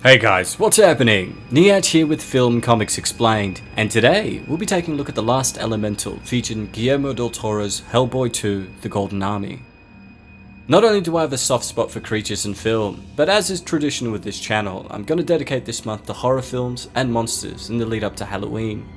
Hey guys, what's happening? Niyat here with Film Comics Explained, and today we'll be taking a look at The Last Elemental featuring Guillermo del Toro's Hellboy II: The Golden Army. Not only do I have a soft spot for creatures in film, but as is tradition with this channel, I'm going to dedicate this month to horror films and monsters in the lead up to Halloween.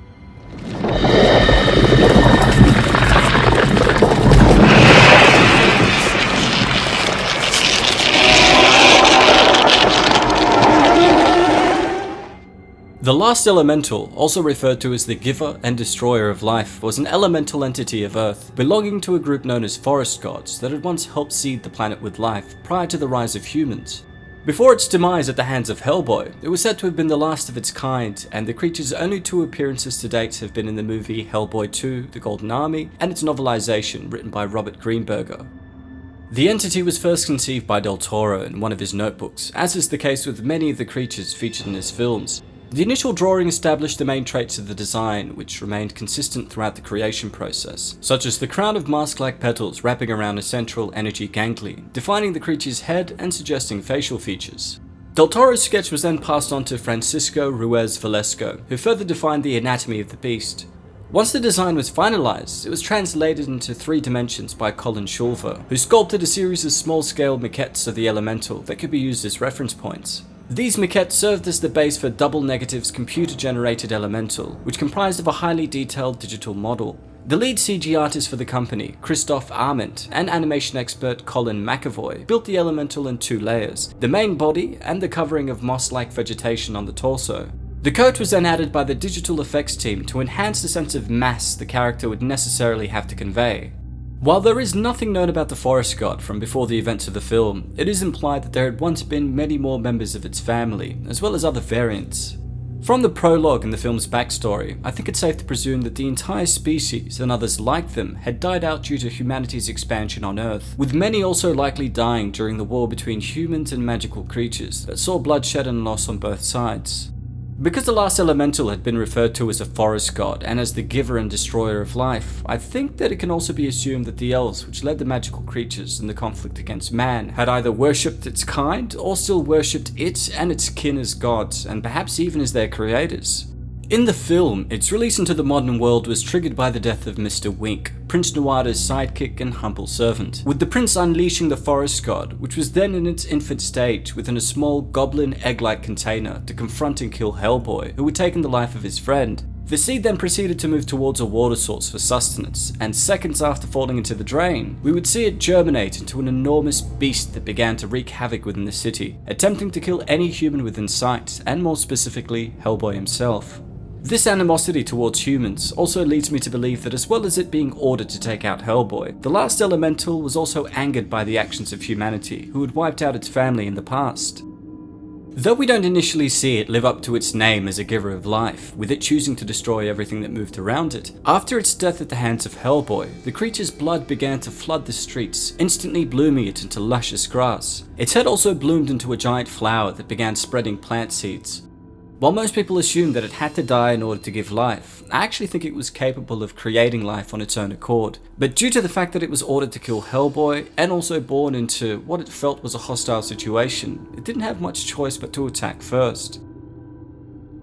The Last Elemental, also referred to as the Giver and Destroyer of Life, was an elemental entity of Earth, belonging to a group known as forest gods that had once helped seed the planet with life prior to the rise of humans. Before its demise at the hands of Hellboy, it was said to have been the last of its kind, and the creature's only two appearances to date have been in the movie Hellboy II: The Golden Army and its novelization written by Robert Greenberger. The entity was first conceived by Del Toro in one of his notebooks, as is the case with many of the creatures featured in his films. The initial drawing established the main traits of the design, which remained consistent throughout the creation process, such as the crown of mask-like petals wrapping around a central energy ganglion, defining the creature's head and suggesting facial features. Del Toro's sketch was then passed on to Francisco Ruiz Velasco, who further defined the anatomy of the beast. Once the design was finalized, it was translated into 3 dimensions by Colin Shulver, who sculpted a series of small-scale maquettes of the elemental that could be used as reference points. These maquettes served as the base for Double Negative's computer-generated elemental, which comprised of a highly detailed digital model. The lead CG artist for the company, Christophe Arment, and animation expert Colin McAvoy, built the elemental in 2 layers, the main body and the covering of moss-like vegetation on the torso. The coat was then added by the digital effects team to enhance the sense of mass the character would necessarily have to convey. While there is nothing known about the forest god from before the events of the film, it is implied that there had once been many more members of its family, as well as other variants. From the prologue in the film's backstory, I think it's safe to presume that the entire species and others like them had died out due to humanity's expansion on Earth, with many also likely dying during the war between humans and magical creatures that saw bloodshed and loss on both sides. Because the Last Elemental had been referred to as a forest god and as the giver and destroyer of life, I think that it can also be assumed that the elves which led the magical creatures in the conflict against man had either worshipped its kind or still worshipped it and its kin as gods, and perhaps even as their creators. In the film, its release into the modern world was triggered by the death of Mr. Wink, Prince Nuada's sidekick and humble servant, with the prince unleashing the forest god, which was then in its infant stage within a small goblin egg-like container to confront and kill Hellboy, who had taken the life of his friend. The seed then proceeded to move towards a water source for sustenance, and seconds after falling into the drain, we would see it germinate into an enormous beast that began to wreak havoc within the city, attempting to kill any human within sight, and more specifically, Hellboy himself. This animosity towards humans also leads me to believe that as well as it being ordered to take out Hellboy, the Last Elemental was also angered by the actions of humanity, who had wiped out its family in the past. Though we don't initially see it live up to its name as a giver of life, with it choosing to destroy everything that moved around it, after its death at the hands of Hellboy, the creature's blood began to flood the streets, instantly blooming it into luscious grass. Its head also bloomed into a giant flower that began spreading plant seeds. While most people assume that it had to die in order to give life, I actually think it was capable of creating life on its own accord. But due to the fact that it was ordered to kill Hellboy, and also born into what it felt was a hostile situation, it didn't have much choice but to attack first.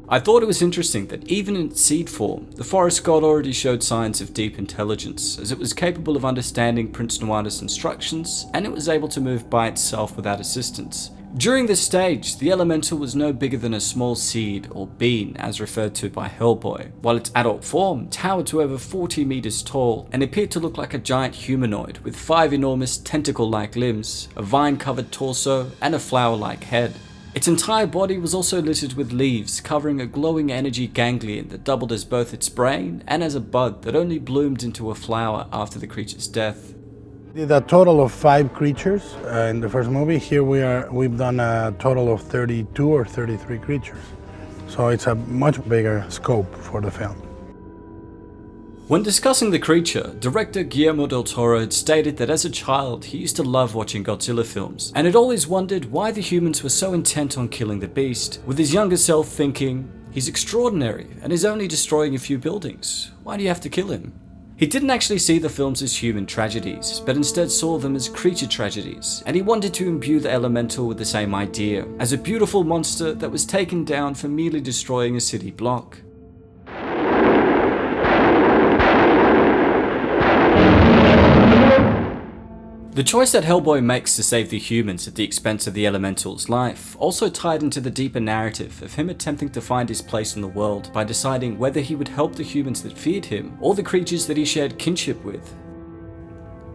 I thought it was interesting that even in its seed form, the forest god already showed signs of deep intelligence, as it was capable of understanding Prince Nuada's instructions, and it was able to move by itself without assistance. During this stage, the elemental was no bigger than a small seed, or bean as referred to by Hellboy, while its adult form towered to over 40 meters tall and appeared to look like a giant humanoid with 5 enormous tentacle-like limbs, a vine-covered torso, and a flower-like head. Its entire body was also littered with leaves, covering a glowing energy ganglion that doubled as both its brain and as a bud that only bloomed into a flower after the creature's death. We did a total of 5 creatures in the first movie. Here we've done a total of 32 or 33 creatures. So it's a much bigger scope for the film. When discussing the creature, director Guillermo del Toro had stated that as a child he used to love watching Godzilla films, and had always wondered why the humans were so intent on killing the beast, with his younger self thinking, he's extraordinary and is only destroying a few buildings, why do you have to kill him? He didn't actually see the films as human tragedies, but instead saw them as creature tragedies, and he wanted to imbue the elemental with the same idea, as a beautiful monster that was taken down for merely destroying a city block. The choice that Hellboy makes to save the humans at the expense of the elemental's life also tied into the deeper narrative of him attempting to find his place in the world by deciding whether he would help the humans that feared him or the creatures that he shared kinship with.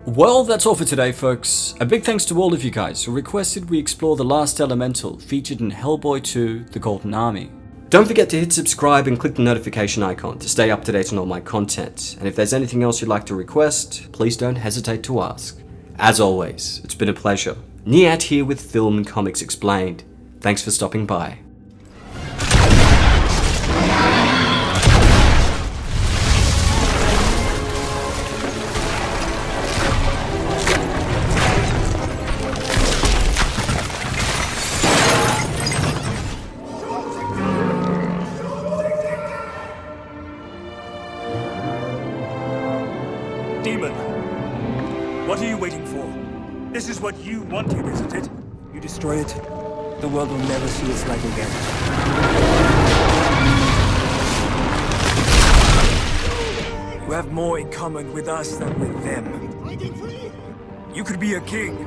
Well, that's all for today, folks. A big thanks to all of you guys who requested we explore the last elemental featured in Hellboy II: The Golden Army. Don't forget to hit subscribe and click the notification icon to stay up to date on all my content, and if there's anything else you'd like to request, please don't hesitate to ask. As always, it's been a pleasure. Niyat here with Film and Comics Explained. Thanks for stopping by. Demon! What are you waiting for? This is what you wanted, isn't it? You destroy it, the world will never see its like again. You have more in common with us than with them. You could be a king.